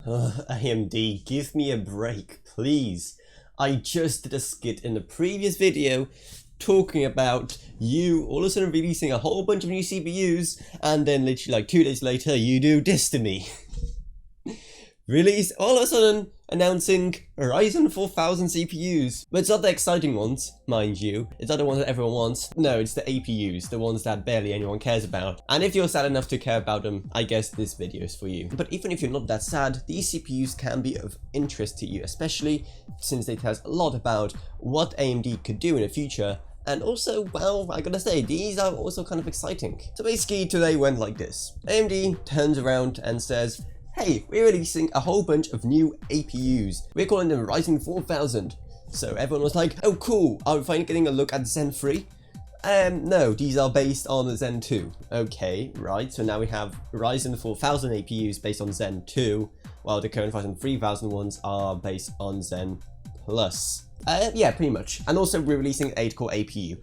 AMD, give me a break, please. I just did a skit in the previous video talking about you all of a sudden releasing a whole bunch of new CPUs, and then literally like 2 days later you do this to me. Release all of a sudden announcing Ryzen 4000 CPUs. But it's not the exciting ones, mind you. It's not the ones that everyone wants. No, it's the APUs, the ones that barely anyone cares about. And if you're sad enough to care about them, I guess this video is for you. But even if you're not that sad, these CPUs can be of interest to you, especially since they tell us a lot about what AMD could do in the future. And also, well, I gotta say, these are also kind of exciting. So basically today went like this. AMD turns around and says, hey, we're releasing a whole bunch of new APUs. We're calling them Ryzen 4000. So everyone was like, oh cool, are we finally getting a look at Zen 3? No, these are based on the Zen 2. Okay, right, so now we have Ryzen 4000 APUs based on Zen 2, while the current Ryzen 3000 ones are based on Zen Plus. Yeah, pretty much. And also we're releasing an 8-core APU.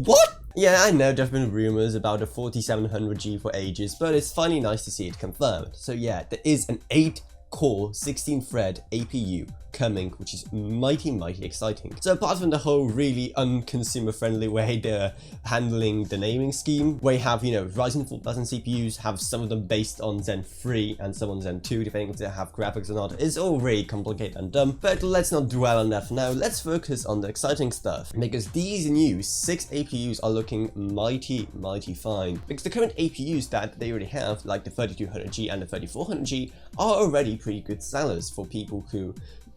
What? Yeah, I know there've been rumors about a 4700G for ages, but it's finally nice to see it confirmed. So yeah, there is an 8-core 16-thread APU coming, which is mighty exciting. So apart from the whole really unconsumer friendly way they're handling the naming scheme, where you have, you know, Ryzen 4000 CPUs, have some of them based on Zen 3 and some on Zen 2, depending if they have graphics or not. It's all really complicated and dumb, but let's not dwell on that for now. Let's focus on the exciting stuff, because these new 6 APUs are looking mighty fine. Because the current APUs that they already have, like the 3200G and the 3400G, are already pretty good sellers for people who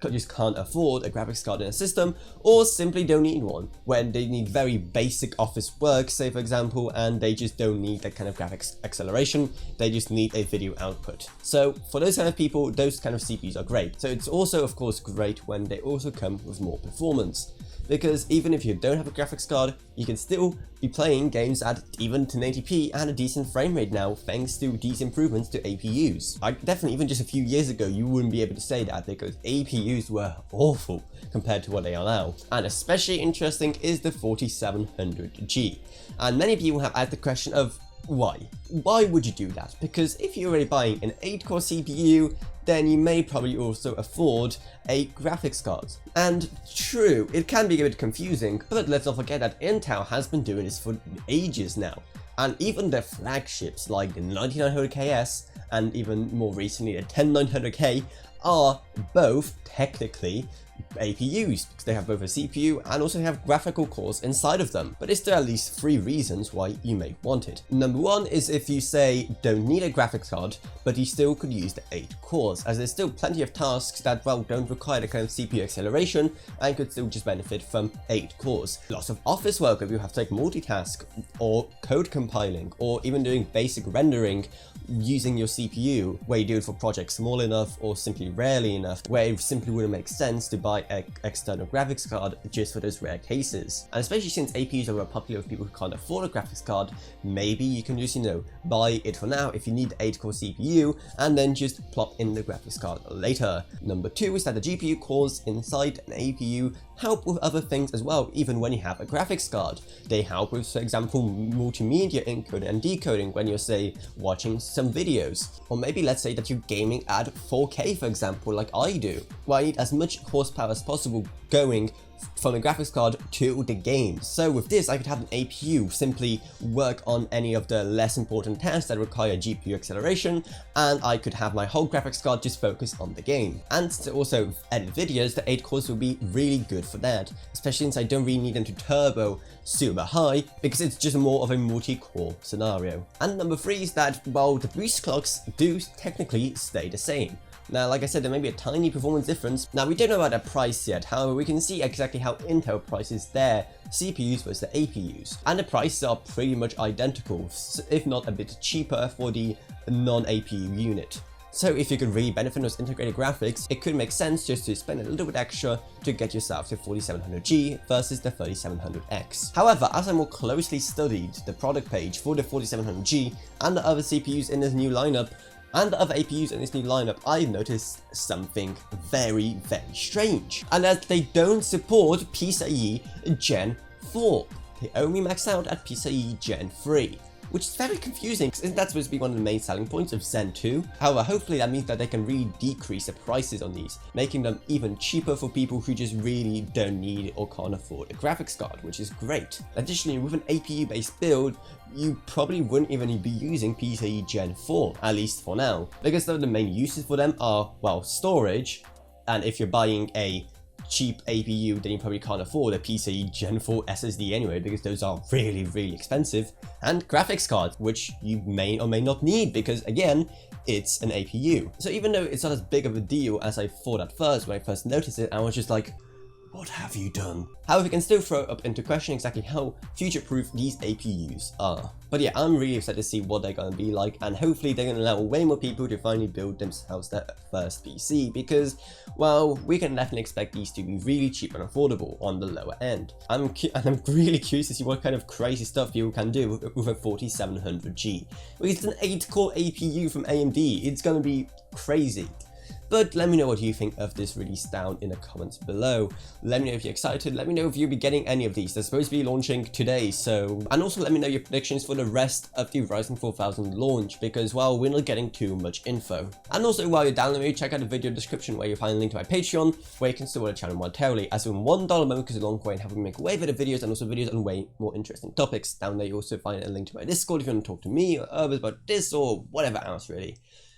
just can't afford a graphics card in a system, or simply don't need one when they need very basic office work, say for example, and they just don't need that kind of graphics acceleration, they just need a video output. So for those kind of people, those kind of CPUs are great. So it's also of course great when they also come with more performance, because even if you don't have a graphics card, you can still be playing games at even 1080p and a decent frame rate now, thanks to these improvements to APUs. Like definitely even just a few years ago, you wouldn't be able to say that, because APUs were awful compared to what they are now. And especially interesting is the 4700G. And many people have asked the question of why? Why would you do that? Because if you're already buying an 8-core CPU, then you may probably also afford a graphics card. And true, it can be a bit confusing, but let's not forget that Intel has been doing this for ages now. And even their flagships like the 9900KS and even more recently the 10900K are both technically APUs, because they have both a CPU and also have graphical cores inside of them. But is there at least 3 reasons why you may want it? Number 1 is if you say don't need a graphics card, but you still could use the 8 cores, as there's still plenty of tasks that, well, don't require the kind of CPU acceleration and could still just benefit from 8 cores. Lots of office work if you have to like multitask, or code compiling, or even doing basic rendering using your CPU, where you do it for projects small enough or simply rarely enough, where it simply wouldn't make sense to buy an external graphics card just for those rare cases. And especially since APUs are popular with people who can't afford a graphics card, maybe you can just, you know, buy it for now if you need the 8-core CPU and then just plop in the graphics card later. Number 2 is that the GPU cores inside an APU help with other things as well, even when you have a graphics card. They help with, for example, multimedia encoding and decoding when you're, say, watching some videos. Or maybe let's say that you're gaming at 4K, for example, like I do, where I need as much horsepower as possible going from the graphics card to the game. So with this, I could have an APU simply work on any of the less important tasks that require GPU acceleration, and I could have my whole graphics card just focus on the game. And to also edit videos, the 8 cores will be really good for that, especially since I don't really need them to turbo super high, because it's just more of a multi-core scenario. And number 3 is that, well, the boost clocks do technically stay the same. Now, like I said, there may be a tiny performance difference. Now, we don't know about their price yet, however, we can see exactly how Intel prices their CPUs versus the APUs. And the prices are pretty much identical, if not a bit cheaper for the non-APU unit. So if you could really benefit from those integrated graphics, it could make sense just to spend a little bit extra to get yourself to 4700G versus the 3700X. However, as I more closely studied the product page for the 4700G and the other CPUs in this new lineup, and the other APUs in this new lineup, I've noticed something very strange. And that they don't support PCIe Gen 4. They only max out at PCIe Gen 3. which is very confusing because isn't that supposed to be one of the main selling points of Zen 2? However, hopefully that means that they can really decrease the prices on these, making them even cheaper for people who just really don't need or can't afford a graphics card, which is great. Additionally, with an APU based build, you probably wouldn't even be using PCIe Gen 4, at least for now, because the main uses for them are, well, storage, and if you're buying a cheap APU, then you probably can't afford a PCIe Gen 4 SSD anyway, because those are really expensive, and graphics cards, which you may or may not need, because again, it's an APU. So even though it's not as big of a deal as I thought at first when I first noticed it, I was just like, what have you done? However, it can still throw up into question exactly how future-proof these APUs are. But yeah, I'm really excited to see what they're going to be like, and hopefully they're going to allow way more people to finally build themselves their first PC, because, well, we can definitely expect these to be really cheap and affordable on the lower end. I'm really curious to see what kind of crazy stuff people can do with a 4700G. Because it's an 8-core APU from AMD, it's going to be crazy. But let me know what you think of this release down in the comments below. Let me know if you're excited, let me know if you'll be getting any of these. They're supposed to be launching today, so... And also let me know your predictions for the rest of the Ryzen 4000 launch, because, well, we're not getting too much info. And also, while you're downloading, check out the video description where you'll find a link to my Patreon, where you can support the channel monetarily, as in $1 moment goes a long way in helping me make way better videos, and also videos on way more interesting topics. Down there you also find a link to my Discord if you want to talk to me or others about this or whatever else really.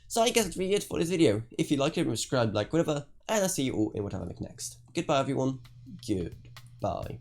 So I guess that's really it for this video. If you liked it, subscribe, like, whatever, and I'll see you all in whatever I make next. Goodbye everyone, goodbye.